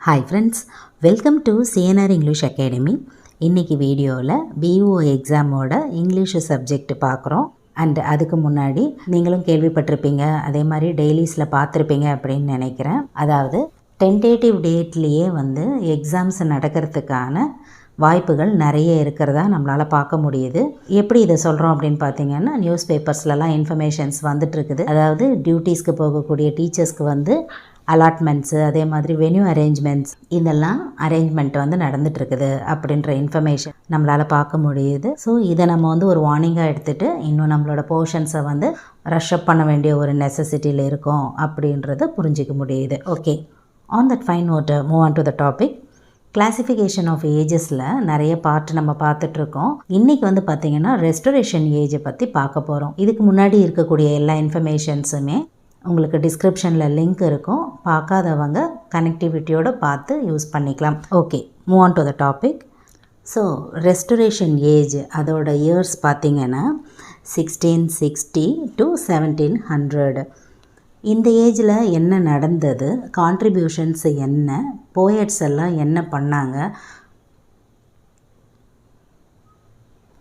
Hi friends, welcome to CNR English Academy. இன்னைக்கு வீடியோவில் BEO எக்ஸாமோட English subject பார்க்குறோம். And அதுக்கு முன்னாடி நீங்களும் கேள்விப்பட்டிருப்பீங்க, அதே மாதிரி டெய்லிஸில் பார்த்துருப்பீங்க அப்படின்னு நினைக்கிறேன். அதாவது டென்டேட்டிவ் டேட்லேயே எக்ஸாம்ஸ் நடக்கிறதுக்கான வாய்ப்புகள் நிறைய இருக்கிறதா நம்மளால் பார்க்க முடியுது. எப்படி இதை சொல்கிறோம் அப்படின்னு பார்த்தீங்கன்னா, நியூஸ் பேப்பர்ஸ்லலாம் இன்ஃபர்மேஷன்ஸ் வந்துட்டுருக்குது. அதாவது டியூட்டிஸ்க்கு போகக்கூடிய டீச்சர்ஸ்க்கு அலாட்மெண்ட்ஸு, அதே மாதிரி வென்யூ அரேஞ்ச்மெண்ட்ஸ், இதெல்லாம் அரேஞ்ச்மெண்ட் நடந்துகிட்ருக்குது அப்படின்ற இன்ஃபர்மேஷன் நம்மளால் பார்க்க முடியுது. ஸோ இதை நம்ம ஒரு வார்னிங்காக எடுத்துகிட்டு இன்னும் நம்மளோட போர்ஷன்ஸை ரஷ்அப் பண்ண வேண்டிய ஒரு நெசசிட்டியில் இருக்கோம் அப்படின்றத புரிஞ்சிக்க முடியுது. Okay, on that fine note move on to the topic. Classification of ஏஜஸில் நிறைய பார்ட் நம்ம பார்த்துட்ருக்கோம். இன்றைக்கி பார்த்திங்கன்னா ரெஸ்டரேஷன் ஏஜை பற்றி பார்க்க போகிறோம். இதுக்கு முன்னாடி இருக்கக்கூடிய எல்லா இன்ஃபர்மேஷன்ஸுமே உங்களுக்கு டிஸ்கிரிப்ஷனில் லிங்க் இருக்கும். பார்க்காதவங்க கனெக்டிவிட்டியோடு பார்த்து யூஸ் பண்ணிக்கலாம். Okay, move on to the topic. So restoration age அதோட இயர்ஸ் பார்த்திங்கன்னா 1660 to 1700. இந்த ஏஜில் என்ன நடந்தது, கான்ட்ரிபியூஷன்ஸ் என்ன, போயட்ஸ் எல்லாம் என்ன பண்ணாங்க,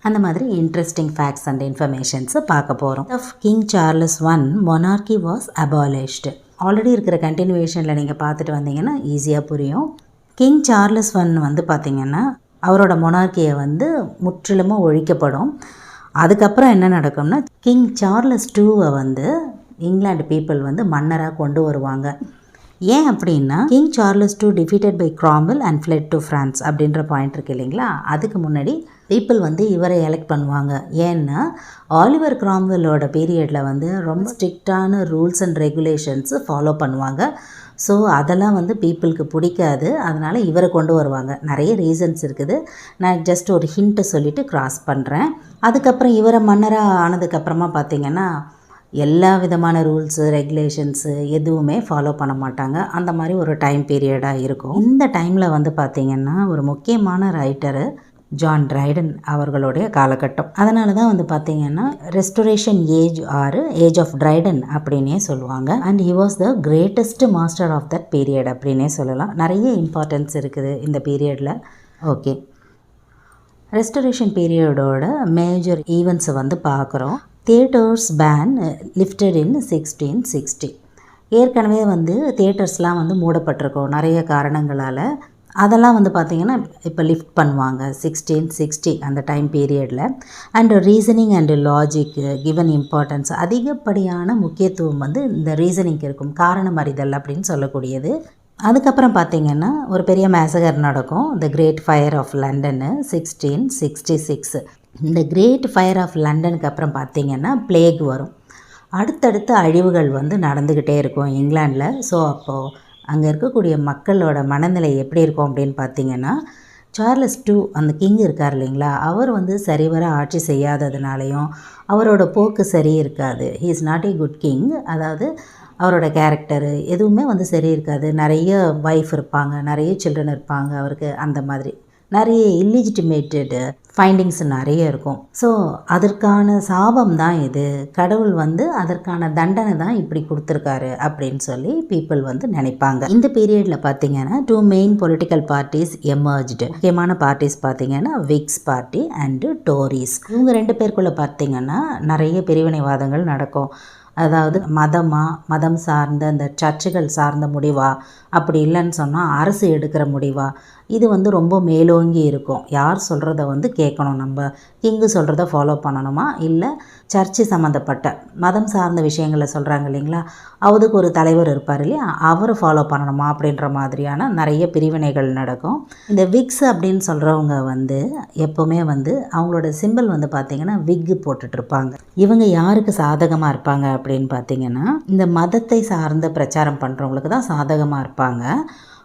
அந்த மாதிரி இன்ட்ரெஸ்டிங் ஃபேக்ட்ஸ் அண்ட் இன்ஃபர்மேஷன்ஸை பார்க்க போகிறோம். Of king Charles I monarchy was abolished. Already இருக்கிற கண்டினியூவேஷனில் நீங்கள் பார்த்துட்டு வந்தீங்கன்னா ஈஸியாக புரியும். கிங் சார்லஸ் I பார்த்திங்கன்னா அவரோட மொனார்க்கியை முற்றிலுமாக ஒழிக்கப்படும். அதுக்கப்புறம் என்ன நடக்கும்னா, king Charles II England people மன்னராக கொண்டு வருவாங்க. ஏன் அப்படின்னா, king Charles II defeated by Cromwell and fled to France அப்படின்ற பாயிண்ட் இருக்கு இல்லைங்களா. அதுக்கு முன்னாடி பீப்புள் இவரை எலெக்ட் பண்ணுவாங்க. ஏன்னா ஆலிவர் கிராம்வெல்லோட பீரியடில் ரொம்ப ஸ்ட்ரிக்டான ரூல்ஸ் அண்ட் ரெகுலேஷன்ஸு ஃபாலோ பண்ணுவாங்க. ஸோ அதெல்லாம் பீப்புளுக்கு பிடிக்காது. அதனால் இவரை கொண்டு வருவாங்க. நிறைய ரீசன்ஸ் இருக்குது. நான் ஜஸ்ட் ஒரு ஹிண்ட்டை சொல்லிவிட்டு க்ராஸ் பண்ணுறேன். அதுக்கப்புறம் இவரை மன்னராக ஆனதுக்கப்புறமா பார்த்திங்கன்னா எல்லா விதமான ரூல்ஸு ரெகுலேஷன்ஸு எதுவுமே ஃபாலோ பண்ண மாட்டாங்க. அந்த மாதிரி ஒரு டைம் பீரியடாக இருக்கும். இந்த டைமில் பார்த்திங்கன்னா ஒரு முக்கியமான ரைட்டரு ஜான் ட்ரைடன் அவர்களுடைய காலகட்டம். அதனால தான் பார்த்திங்கன்னா restoration age or age of Dryden அப்படின்னே சொல்லுவாங்க. And he was the greatest master of that period அப்படின்னே சொல்லலாம். நிறைய இம்பார்ட்டன்ஸ் இருக்குது இந்த பீரியடில். ஓகே, ரெஸ்டரேஷன் பீரியடோட மேஜர் ஈவெண்ட்ஸை பார்க்குறோம். Theatres ban lifted in 1660. ஏற்கனவே தியேட்டர்ஸ்லாம் மூடப்பட்டிருக்கோம் நிறைய காரணங்களால். அதெல்லாம் பார்த்திங்கன்னா இப்போ லிஃப்ட் பண்ணுவாங்க 1660 அந்த டைம் பீரியடில். And reasoning and logic given importance, அதிகப்படியான முக்கியத்துவம் இந்த ரீசனிங்க்கு இருக்கும். காரணம் அறிதல் அப்படின்னு சொல்லக்கூடியது. அதுக்கப்புறம் பார்த்திங்கன்னா ஒரு பெரிய மேசகர் நடக்கும், த கிரேட் ஃபயர் ஆஃப் லண்டன்னு 1666. இந்த கிரேட் ஃபயர் ஆஃப் லண்டனுக்கு அப்புறம் பார்த்திங்கன்னா பிளேக் வரும். அடுத்தடுத்த அழிவுகள் நடந்துக்கிட்டே இருக்கும் இங்கிலாண்டில். ஸோ அப்போது அங்கே இருக்கக்கூடிய மக்களோட மனநிலை எப்படி இருக்கும் அப்படின்னு பார்த்திங்கன்னா, சார்லஸ் II அந்த கிங் இருக்கார் இல்லைங்களா, அவர் சரிவர ஆட்சி செய்யாததுனாலையும் அவரோட போக்கு சரி இருக்காது. He is not a good king. அதாவது அவரோட கேரக்டரு எதுவுமே சரி இருக்காது. நிறைய ஒய்ஃப் இருப்பாங்க, நிறைய சில்ட்ரன் இருப்பாங்க அவருக்கு. அந்த மாதிரி நிறைய இல்லிஜிட்டிமேட்டட் ஃபைண்டிங்ஸ் நிறைய இருக்கும். ஸோ அதற்கான சாபம் தான் இது. கடவுள் அதற்கான தண்டனை தான் இப்படி கொடுத்துருக்காரு அப்படின்னு சொல்லி பீப்புள் நினைப்பாங்க. இந்த பீரியடில் பார்த்திங்கன்னா 2 மெயின் பொலிட்டிக்கல் பார்ட்டிஸ் எமர்ஜ்டு. முக்கியமான பார்ட்டிஸ் பார்த்திங்கன்னா விக்ஸ் பார்ட்டி அண்டு டோரிஸ். இவங்க 2 பேருக்குள்ளே பார்த்திங்கன்னா நிறைய பிரிவினைவாதங்கள் நடக்கும். அதாவது மதம் சார்ந்த அந்த சர்ச்சுகள் சார்ந்த முடிவா, அப்படி இல்லைன்னு சொன்னால் அரசு எடுக்கிற முடிவா, இது ரொம்ப மேலோங்கி இருக்கும். யார் சொல்கிறத கேட்கணும், நம்ம கிங்கு சொல்கிறத ஃபாலோ பண்ணணுமா, இல்லை சர்ச்சு சம்மந்தப்பட்ட மதம் சார்ந்த விஷயங்களை சொல்கிறாங்க இல்லைங்களா, அதுக்கு ஒரு தலைவர் இருப்பார் இல்லையா, அவரை ஃபாலோ பண்ணணுமா அப்படின்ற மாதிரியான நிறைய பிரிவினைகள் நடக்கும். இந்த விக்ஸ் அப்படின்னு சொல்கிறவங்க எப்போவுமே அவங்களோட சிம்பிள் பார்த்திங்கன்னா விக்கு போட்டுட்ருப்பாங்க. இவங்க யாருக்கு சாதகமாக இருப்பாங்க அப்படின்னு பார்த்திங்கன்னா, இந்த மதத்தை சார்ந்த பிரச்சாரம் பண்ணுறவங்களுக்கு தான் சாதகமாக இருப்பாங்க.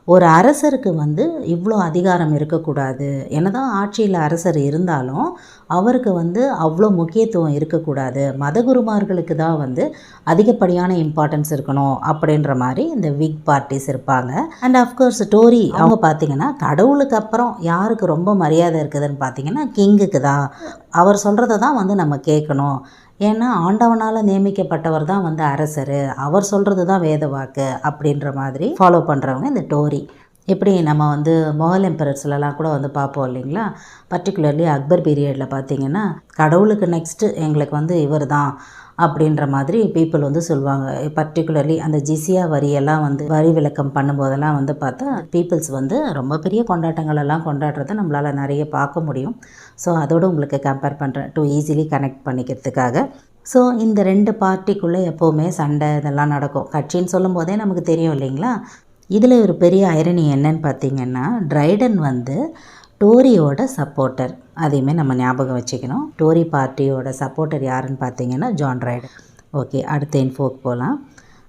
ஒரு அரசருக்கு இவ்வளோ அதிகாரம் இருக்கக்கூடாது. என்னதான் ஆட்சியில் அரசர் இருந்தாலும் அவருக்கு அவ்வளோ முக்கியத்துவம் இருக்கக்கூடாது. மதகுருமார்களுக்கு தான் அதிகப்படியான இம்பார்ட்டன்ஸ் இருக்கணும் அப்படின்ற மாதிரி இந்த விக் பார்ட்டிஸ் இருப்பாங்க. அண்ட் ஆஃப்கோர்ஸ் டோரி அவங்க பார்த்திங்கன்னா கடவுளுக்கு அப்புறம் யாருக்கு ரொம்ப மரியாதை இருக்குதுன்னு பார்த்திங்கன்னா கிங்குக்கு தான். அவர் சொல்கிறத தான் நம்ம கேட்கணும். ஏன்னா ஆண்டவனால் நியமிக்கப்பட்டவர் தான் அரசர், அவர் சொல்கிறது தான் வேத வாக்கு அப்படின்ற மாதிரி ஃபாலோ பண்ணுறவங்க இந்த டோரி. எப்படி நம்ம வந்து முகல் எம்பரர்ஸ்லலாம் கூட வந்து பார்ப்போம் இல்லைங்களா. பர்டிகுலர்லி அக்பர் பீரியடில் பார்த்திங்கன்னா கடவுளுக்கு நெக்ஸ்ட்டு எங்களுக்கு வந்து இவர் தான் அப்படின்ற மாதிரி பீப்புள் வந்து சொல்லுவாங்க. பர்டிகுலர்லி அந்த ஜிசியா வரியெல்லாம் வந்து வரி விலக்கம் பண்ணும்போதெல்லாம் வந்து பார்த்தா பீப்புள்ஸ் வந்து ரொம்ப பெரிய கொண்டாட்டங்களெல்லாம் கொண்டாடுறத நம்மளால் நிறைய பார்க்க முடியும். ஸோ அதோடு உங்களுக்கு கம்பேர் பண்ணுறேன் டு ஈஸிலி கனெக்ட் பண்ணிக்கிறதுக்காக. ஸோ இந்த 2 பார்ட்டிக்குள்ளே எப்போவுமே சண்டை இதெல்லாம் நடக்கும். கட்சின்னு சொல்லும் போதே நமக்கு தெரியும் இல்லைங்களா. இதில் ஒரு பெரிய ஐரணி என்னன்னு பார்த்திங்கன்னா, ட்ரைடன் வந்து டோரியோட சப்போர்ட்டர். அதையுமே நம்ம ஞாபகம் வச்சுக்கணும். டோரி பார்ட்டியோட சப்போர்ட்டர் யாருன்னு பார்த்தீங்கன்னா ஜான் ட்ரைடன். ஓகே, அடுத்த இன்ஃபோக்கு போகலாம்.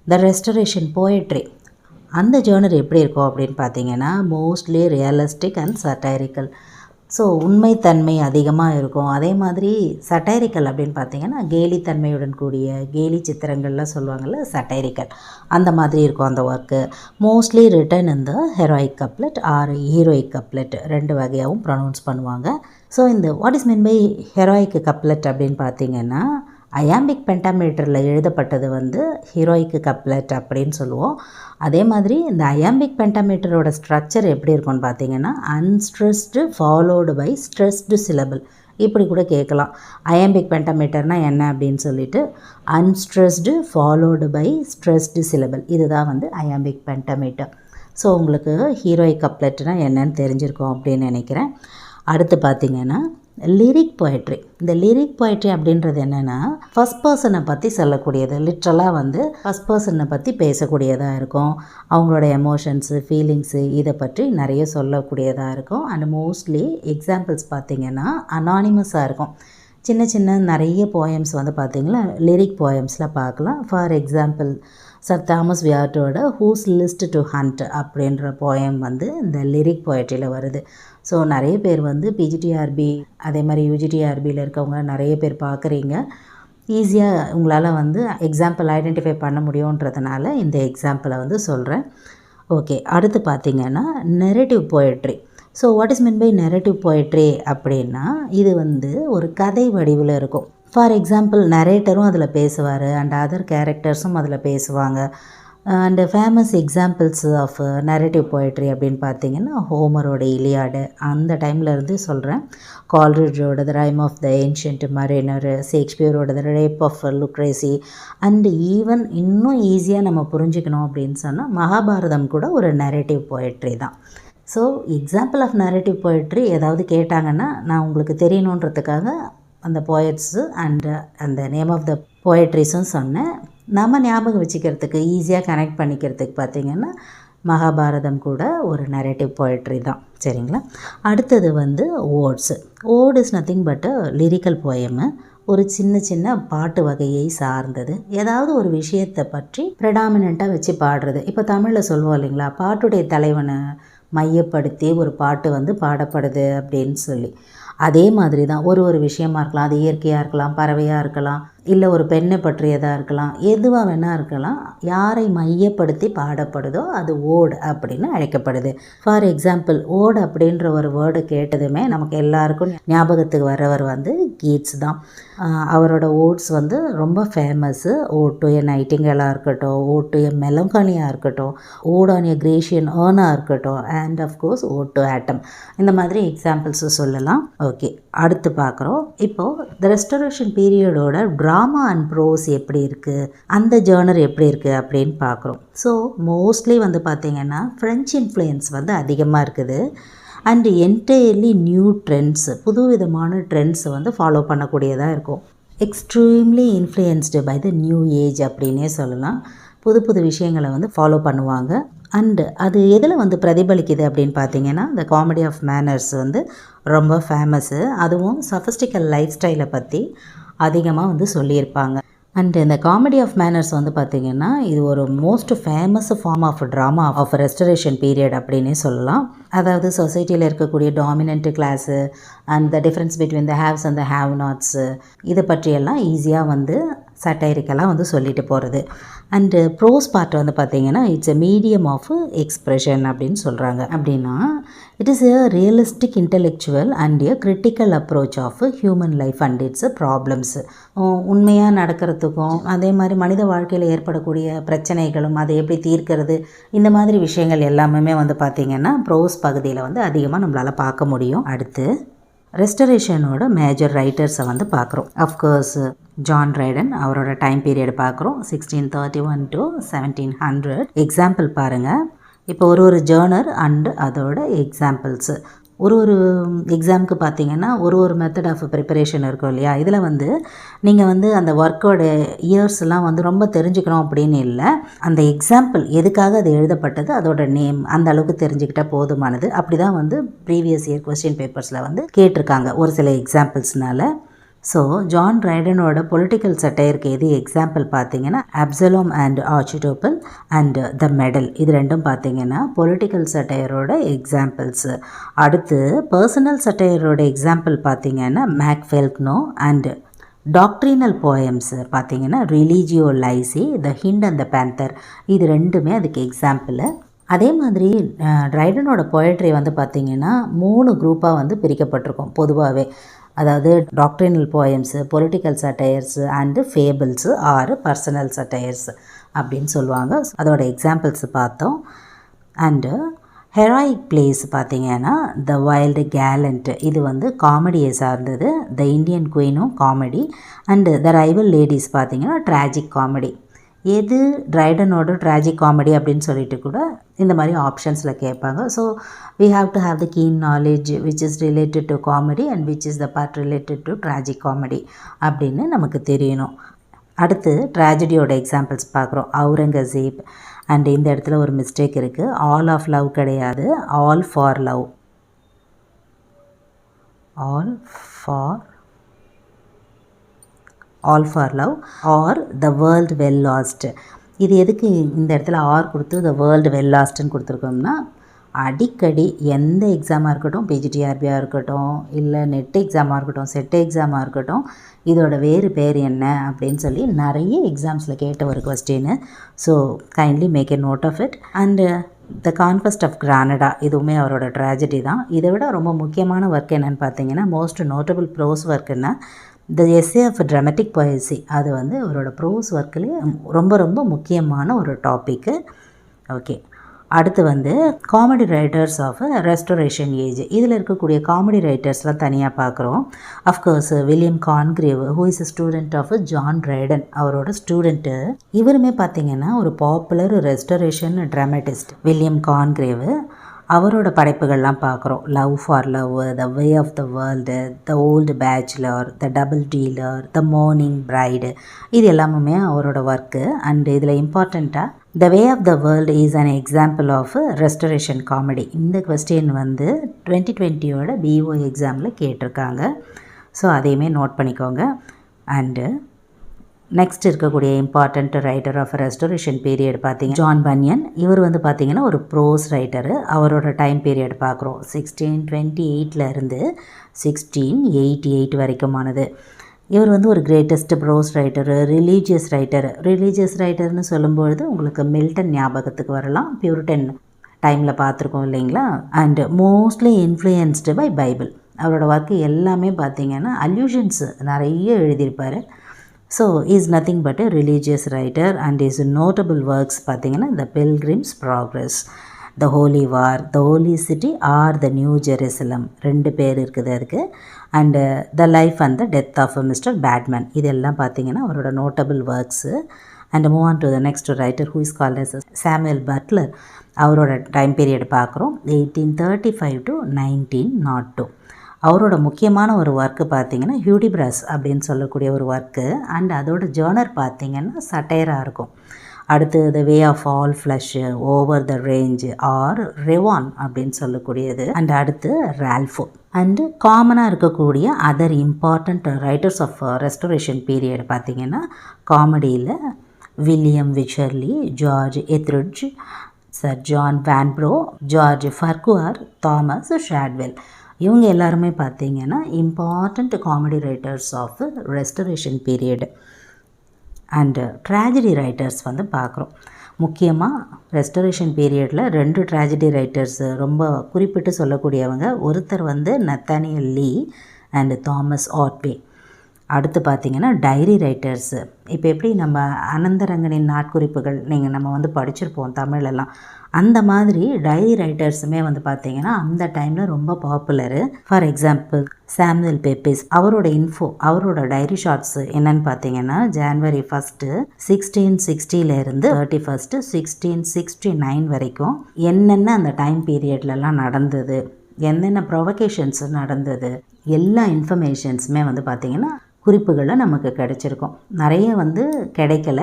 த ரெஸ்டரேஷன் போயட்ரி அந்த ஜேர்னர் எப்படி இருக்கும் அப்படின்னு பார்த்தீங்கன்னா மோஸ்ட்லி ரியலிஸ்டிக் அண்ட் சட்டைரிக்கல். ஸோ உண்மைத்தன்மை அதிகமாக இருக்கும். அதே மாதிரி சட்டைரிக்கல் அப்படின்னு பார்த்தீங்கன்னா கேலித்தன்மையுடன் கூடிய கேலி சித்திரங்கள்லாம் சொல்லுவாங்கள்ல, சட்டைரிக்கல் அந்த மாதிரி இருக்கும் அந்த ஒர்க்கு. மோஸ்ட்லி ரிட்டன் இந்த heroic couplet or heroic couplet 2 வகையாகவும் ப்ரொனவுன்ஸ் பண்ணுவாங்க. ஸோ இந்த what is mean by heroic couplet அப்படின்னு பார்த்தீங்கன்னா அயாம்பிக் பென்டாமீட்டரில் எழுதப்பட்டது வந்து ஹீரோயிக் கப்லெட் அப்படின்னு சொல்லுவோம். அதே மாதிரி இந்த அயாம்பிக் பென்டாமீட்டரோட ஸ்ட்ரக்சர் எப்படி இருக்கும்னு பார்த்தீங்கன்னா unstressed followed by stressed syllable. இப்படி கூட கேட்கலாம். அயாம்பிக் பென்டாமீட்டர்னால் என்ன அப்படின்னு சொல்லிட்டு unstressed followed by stressed syllable, இதுதான் வந்து அயாம்பிக் பென்டாமீட்டர். ஸோ உங்களுக்கு ஹீரோயிக் கப்லெட்னால் என்னன்னு தெரிஞ்சிருக்கோம் அப்படின்னு நினைக்கிறேன். அடுத்து பார்த்திங்கன்னா லிரிக் போய்ட்ரி. இந்த லிரிக் போய்ட்ரி அப்படின்றது என்னென்னா ஃபஸ்ட் பர்சனை பற்றி சொல்லக்கூடியது. லிட்ரலாக வந்து ஃபஸ்ட் பர்சனை பற்றி பேசக்கூடியதாக இருக்கும். அவங்களோட எமோஷன்ஸு ஃபீலிங்ஸு இதை பற்றி நிறைய சொல்லக்கூடியதாக இருக்கும். அண்ட் மோஸ்ட்லி எக்ஸாம்பிள்ஸ் பார்த்திங்கன்னா அனானிமஸாக இருக்கும். சின்ன சின்ன நிறைய போயம்ஸ் வந்து பார்த்திங்கன்னா லிரிக் போயம்ஸில் பார்க்கலாம். ஃபார் எக்ஸாம்பிள் சர் தாமஸ் வியார்ட்டோட ஹூஸ் லிஸ்ட் டு ஹண்ட் அப்படின்ற போயம் வந்து இந்த லிரிக் போயட்ரியில் வருது. ஸோ நிறைய பேர் வந்து பிஜிடிஆர்பி அதே மாதிரி யூஜிடிஆர்பியில் இருக்கவங்க நிறைய பேர் பார்க்குறீங்க. ஈஸியாக உங்களால் வந்து எக்ஸாம்பிள் ஐடென்டிஃபை பண்ண முடியுன்றதுனால இந்த எக்ஸாம்பிளை வந்து சொல்கிறேன். ஓகே, அடுத்து பார்த்திங்கன்னா narrative poetry. So what is mean by narrative poetry அப்படின்னா இது வந்து ஒரு கதை வடிவில் இருக்கும். ஃபார் எக்ஸாம்பிள் நரேட்டரும் அதில் பேசுவார் அண்ட் அதர் கேரக்டர்ஸும் அதில் பேசுவாங்க. And famous examples of narrative poetry அப்படின்னு பார்த்தீங்கன்னா ஹோமரோட இலியாடு அந்த டைம்லேருந்து சொல்கிறேன். கால்ரிட்ஜோட the rime of the ancient mariner, ஷேக்ஸ்பியரோட the rape of Lucrece and even இன்னும் ஈஸியாக நம்ம புரிஞ்சுக்கணும் அப்படின்னு சொன்னால் மகாபாரதம் கூட ஒரு நரேட்டிவ் போய்ட்ரி தான். So example of narrative poetry ஏதாவது கேட்டாங்கன்னா நான் உங்களுக்கு தெரியணுன்றதுக்காக அந்த போயட்ஸு அண்டு அந்த நேம் ஆஃப் த போயட்ரிஸும் சொன்னேன். நம்ம ஞாபகம் வச்சுக்கிறதுக்கு ஈஸியாக கனெக்ட் பண்ணிக்கிறதுக்கு பார்த்திங்கன்னா மகாபாரதம் கூட ஒரு நரேட்டிவ் போயட்ரி தான். சரிங்களா. அடுத்தது வந்து odes. Ode is nothing but lyrical poem. ஒரு சின்ன சின்ன பாட்டு வகையை சார்ந்தது. ஏதாவது ஒரு விஷயத்தை பற்றி ப்ரெடாமினண்ட்டாக வச்சு பாடுறது. இப்போ தமிழில் சொல்லுவோம் இல்லைங்களா, பாட்டுடைய தலைவனை மையப்படுத்தி ஒரு பாட்டு வந்து பாடப்படுது அப்படின்னு சொல்லி. அதே மாதிரி தான் ஒரு விஷயமா இருக்கலாம். அது இயற்கையாக இருக்கலாம், பறவையாக இருக்கலாம், இல்லை ஒரு பெண்ணை பற்றியதாக இருக்கலாம், எதுவாக வேணால் இருக்கலாம். யாரை மையப்படுத்தி பாடப்படுதோ அது ஓடு அப்படின்னு அழைக்கப்படுது. ஃபார் எக்ஸாம்பிள் ஓடு அப்படின்ற ஒரு வேர்டு கேட்டதுமே நமக்கு எல்லாருக்கும் ஞாபகத்துக்கு வரவர் வந்து கீட்ஸ் தான். அவரோட ஓட்ஸ் வந்து ரொம்ப ஃபேமஸ்ஸு. ஓட் டு எ நைட்டிங்கேலாக இருக்கட்டும், ஓட் டு எ மெலங்கானியாக இருக்கட்டும், ஓட் ஆன் எ கிரேஷியன் ஏர்னாக இருக்கட்டும், அண்ட் ஆஃப்கோர்ஸ் ஓட் டு ஆட்டம். இந்த மாதிரி எக்ஸாம்பிள்ஸு சொல்லலாம். ஓகே, அடுத்து பார்க்குறோம். இப்போது த ரெஸ்டரேஷன் பீரியடோட ட்ராமா அண்ட் ப்ரோஸ் எப்படி இருக்குது, அந்த ஜேர்னர் எப்படி இருக்குது அப்படின்னு பார்க்குறோம். ஸோ மோஸ்ட்லி வந்து பார்த்திங்கன்னா ஃப்ரெஞ்ச் இன்ஃப்ளூயன்ஸ் வந்து அதிகமாக இருக்குது. அண்டு என்டையர்லி நியூ ட்ரெண்ட்ஸு, புது விதமான ட்ரெண்ட்ஸை வந்து ஃபாலோ பண்ணக்கூடியதாக இருக்கும். Extremely influenced by the new age அப்படின்னே சொல்லலாம். புது புது விஷயங்களை வந்து ஃபாலோ பண்ணுவாங்க. அண்டு அது எதில் வந்து பிரதிபலிக்குது அப்படின்னு பார்த்தீங்கன்னா இந்த காமெடி ஆஃப் மேனர்ஸ் வந்து ரொம்ப ஃபேமஸ்ஸு. அதுவும் சஃபிஸ்டிக்கல் லைஃப் ஸ்டைலை பற்றி அதிகமாக வந்து சொல்லியிருப்பாங்க. அண்ட் இந்த காமெடி ஆஃப் மேனர்ஸ் வந்து பார்த்திங்கன்னா இது ஒரு most famous form of drama of restoration period அப்படின்னே சொல்லலாம். அதாவது சொசைட்டியில் இருக்கக்கூடிய dominant class and the difference between the haves and the have nots இதை பற்றியெல்லாம் ஈஸியாக வந்து சட்டைரிக்கெல்லாம் வந்து சொல்லிட்டு போகிறது. அண்டு ப்ரோஸ் பார்ட் வந்து பார்த்திங்கன்னா it's a medium of expression அப்படின்னு சொல்கிறாங்க. அப்படின்னா it is a realistic intellectual and a critical approach of human life and its problems. உண்மையாக நடக்கிறதுக்கும் அதே மாதிரி மனித வாழ்க்கையில் ஏற்படக்கூடிய பிரச்சனைகளும் அதை எப்படி தீர்க்கிறது, இந்த மாதிரி விஷயங்கள் எல்லாமே வந்து பார்த்திங்கன்னா ப்ரோஸ் பகுதியில் வந்து அதிகமாக நம்மளால் பார்க்க முடியும். அடுத்து ரெஸ்டரேஷனோட மேஜர் ரைட்டர்ஸை வந்து பார்க்குறோம். அஃப்கோர்ஸ் ஜான் ட்ரைடன், அவரோட டைம் பீரியட் பார்க்குறோம் 1631 to 1700. எக்ஸாம்பிள் பாருங்கள். இப்போ ஒரு ஜேர்னர் அண்டு அதோட எக்ஸாம்பிள்ஸு. ஒரு எக்ஸாமுக்கு பார்த்தீங்கன்னா ஒரு மெத்தட் ஆஃப் ப்ரிப்பரேஷன் இருக்கும் இல்லையா. இதில் வந்து நீங்கள் வந்து அந்த ஒர்க்கோட இயர்ஸ்லாம் வந்து ரொம்ப தெரிஞ்சுக்கணும் அப்படின்னு இல்லை. அந்த எக்ஸாம்பிள் எதுக்காக அது எழுதப்பட்டது, அதோட நேம் அந்த அளவுக்கு தெரிஞ்சுக்கிட்டால் போதுமானது. அப்படி தான் வந்து ப்ரீவியஸ் இயர் கொஸ்டின் பேப்பர்ஸில் வந்து கேட்டிருக்காங்க ஒரு சில எக்ஸாம்பிள்ஸ்னால. ஸோ ஜான் ட்ரைடனோட பொலிட்டிக்கல் சட்டையருக்கு எது எக்ஸாம்பிள் பார்த்தீங்கன்னா Absalom and Achitophel and the medal. இது ரெண்டும் பார்த்தீங்கன்னா பொலிட்டிக்கல் சட்டையரோட எக்ஸாம்பிள்ஸு. அடுத்து பர்சனல் சட்டையரோட எக்ஸாம்பிள் பார்த்தீங்கன்னா மேக்ஃபெல்க்னோ அண்ட் டாக்ட்ரினல் போயம்ஸு பார்த்தீங்கன்னா Religio Laici, the hind and the panther. இது ரெண்டுமே அதுக்கு எக்ஸாம்பிள். அதே மாதிரி ட்ரைடனோட போயட்ரி வந்து பார்த்திங்கன்னா 3 குரூப்பாக வந்து பிரிக்கப்பட்டிருக்கும் பொதுவாகவே. அதாவது டாக்ட்ரினல் போயம்ஸு, பொலிட்டிக்கல் சட்டையர்ஸு அண்டு ஃபேபிள்ஸு ஆறு பர்சனல் சட்டையர்ஸ் அப்படின்னு சொல்லுவாங்க. அதோட எக்ஸாம்பிள்ஸ் பார்த்தோம். அண்டு ஹெராயிக் பிளேஸ் பார்த்திங்கன்னா த வைல்டு கேலண்ட், இது வந்து காமெடியை சார்ந்தது. த இண்டியன் குயினும் comedy. And the rival ladies பார்த்திங்கன்னா ட்ராஜிக் காமெடி. எது ட்ரைடனோட ட்ராஜிக் காமெடி அப்படின்னு சொல்லிட்டு கூட இந்த மாதிரி ஆப்ஷன்ஸில் கேட்பாங்க. So we have to have the keen knowledge which is related to comedy and which is the part related to tragic comedy அப்படின்னு நமக்கு தெரியணும். அடுத்து ட்ராஜடியோட எக்ஸாம்பிள்ஸ் பார்க்குறோம். அவுரங்கசீப். அண்ட் இந்த இடத்துல ஒரு மிஸ்டேக் இருக்குது. ஆல் ஆஃப் லவ் கிடையாது, all for love. All for love or the world well last. இது எதுக்கு இந்த இடத்துல ஆர் கொடுத்து த வேர்ல்டு வெல் லாஸ்ட்டுன்னு கொடுத்துருக்கோம்னா, அடிக்கடி எந்த எக்ஸாமாக இருக்கட்டும், பிஜிடிஆர்பியாக இருக்கட்டும், இல்லை நெட் எக்ஸாமாக இருக்கட்டும், செட் எக்ஸாமாக இருக்கட்டும், இதோட வேறு பேர் என்ன அப்படின்னு சொல்லி நிறைய எக்ஸாம்ஸில் கேட்ட ஒரு கொஸ்டின்னு. So kindly make a note of it. And the conquest of Granada, இதுவுமே அவரோட ட்ராஜடி தான். இதை விட ரொம்ப முக்கியமான ஒர்க் என்னென்னு பார்த்தீங்கன்னா, மோஸ்ட் நோட்டபிள் ப்ரோஸ் ஒர்க்குன்னா the essay of dramatic poesy. அது வந்து அவரோட ப்ரோஸ் ஒர்க்லேயே ரொம்ப ரொம்ப முக்கியமான ஒரு டாப்பிக்கு. ஓகே, அடுத்து வந்து comedy writers of restoration age. இதில் இருக்கக்கூடிய காமெடி ரைட்டர்ஸ்லாம் தனியாக பார்க்குறோம். Of course William Congreve, who is student of John Dryden, அவரோட ஸ்டூடெண்ட்டு. இவருமே பார்த்திங்கன்னா ஒரு popular restoration dramatist William Congreve. அவரோட படைப்புகள்லாம் பார்க்குறோம். Love for love, the way of the world, the old bachelor, the double dealer, the morning bride, இது எல்லாமே அவரோட ஒர்க்கு. அண்ட் இதில் இம்பார்ட்டண்ட்டாக the way of the world is an example of restoration comedy. இந்த question வந்து 2020 BEO எக்ஸாமில் கேட்டிருக்காங்க. So அதையுமே நோட் பண்ணிக்கோங்க. அண்டு நெக்ஸ்ட் இருக்கக்கூடிய important writer of restoration period பார்த்தீங்கன்னா ஜான் பன்யன். இவர் வந்து பார்த்திங்கன்னா ஒரு ப்ரோஸ் ரைட்டரு. அவரோட டைம் பீரியட் பார்க்குறோம் 1628 1688 வரைக்குமானது. இவர் வந்து ஒரு கிரேட்டஸ்ட் ப்ரோஸ் ரைட்டரு, ரிலீஜியஸ் ரைட்டர்னு சொல்லும்பொழுது உங்களுக்கு மில்டன் ஞாபகத்துக்கு வரலாம். பியூரிட்டன் டைமில் பார்த்துருக்கோம் இல்லைங்களா. And mostly influenced by Bible. அவரோட ஒர்க்கு எல்லாமே பார்த்திங்கன்னா அல்யூஷன்ஸ் நிறைய எழுதியிருப்பார். So is nothing but a religious writer. And his notable works பார்த்திங்கன்னா the pilgrim's progress, the holy war, the holy city or the new Jerusalem, 2 பேர் இருக்குது அதுக்கு. And the life and the death of mister Badman, இதெல்லாம் பார்த்திங்கன்னா அவரோட notable works. And move on to the next writer who is called as Samuel Butler. அவரோட time period பார்க்குறோம் 1835 to 1902. அவரோட முக்கியமான ஒரு ஒர்க்கு பார்த்திங்கன்னா ஹியூடிப்ரஸ் அப்படின்னு சொல்லக்கூடிய ஒரு ஒர்க்கு. அண்ட் அதோட ஜேர்னர் பார்த்திங்கன்னா சட்டையராக இருக்கும். அடுத்து the way of all flesh, over the range or Erewhon அப்படின்னு சொல்லக்கூடியது. அண்ட் அடுத்து ரால்ஃபோ. அண்டு காமனாக இருக்கக்கூடிய other important writers of restoration period பார்த்திங்கன்னா காமெடியில் William Wycherley, George Etherege, sir John Vanbrugh, George Farquhar, Thomas Shadwell, இவங்க எல்லாருமே பார்த்திங்கன்னா important comedy writers of restoration period. And tragedy writers வந்து பார்க்குறோம். முக்கியமாக ரெஸ்டரேஷன் பீரியடில் 2 ட்ராஜடி ரைட்டர்ஸ் ரொம்ப குறிப்பிட்டு சொல்லக்கூடியவங்க. ஒருத்தர் வந்து நத்தானியல் லீ அண்டு தாமஸ் ஆர்ட்வே. அடுத்து பார்த்திங்கன்னா டைரி ரைட்டர்ஸு. இப்போ எப்படி நம்ம அனந்தரங்கனின் நாட்குறிப்புகள் நம்ம வந்து படிச்சிருப்போம் தமிழெல்லாம், அந்த மாதிரி டைரி ரைட்டர்ஸுமே வந்து பார்த்திங்கன்னா அந்த டைமில் ரொம்ப popular. For example Samuel Pepys, அவரோட டைரி ஷார்ட்ஸு என்னன்னு பார்த்தீங்கன்னா ஜான்வரி 1 1660 31 1669 வரைக்கும் என்னென்ன அந்த டைம் பீரியட்லலாம் நடந்தது, என்னென்ன ப்ரொவகேஷன்ஸ் நடந்தது, எல்லா இன்ஃபர்மேஷன்ஸுமே வந்து பார்த்திங்கன்னா குறிப்புகளில் நமக்கு கிடைச்சிருக்கும். நிறைய வந்து கிடைக்கல.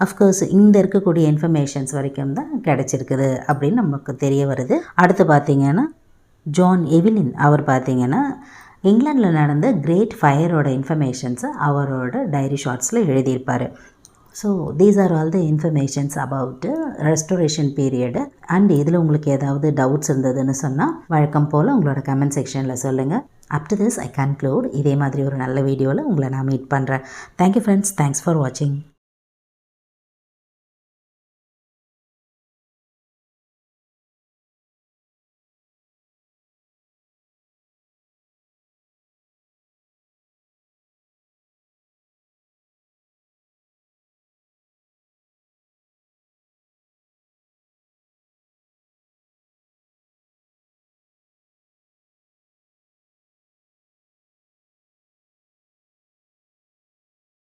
அஃப்கோர்ஸ் இந்த இருக்கக்கூடிய இன்ஃபர்மேஷன்ஸ் வரைக்கும் தான் கிடைச்சிருக்குது அப்படின்னு நமக்கு தெரிய வருது. அடுத்து பார்த்திங்கன்னா ஜான் எவிலின், அவர் பார்த்திங்கன்னா இங்கிலாண்டில் நடந்த கிரேட் ஃபயரோட இன்ஃபர்மேஷன்ஸை அவரோட டைரி ஷார்ட்ஸில் எழுதியிருப்பார். So these are all the informations about restoration period. And இதில் உங்களுக்கு ஏதாவது டவுட்ஸ் இருந்ததுன்னு சொன்னால் வழக்கம் போல் உங்களோட கமெண்ட் செக்ஷனில் சொல்லுங்கள். Up to this I conclude. இதே மாதிரி ஒரு நல்ல வீடியோவில் உங்களை நான் மீட் பண்ணுறேன். தேங்க்யூ ஃப்ரெண்ட்ஸ், தேங்க்ஸ் ஃபார் வாட்சிங்.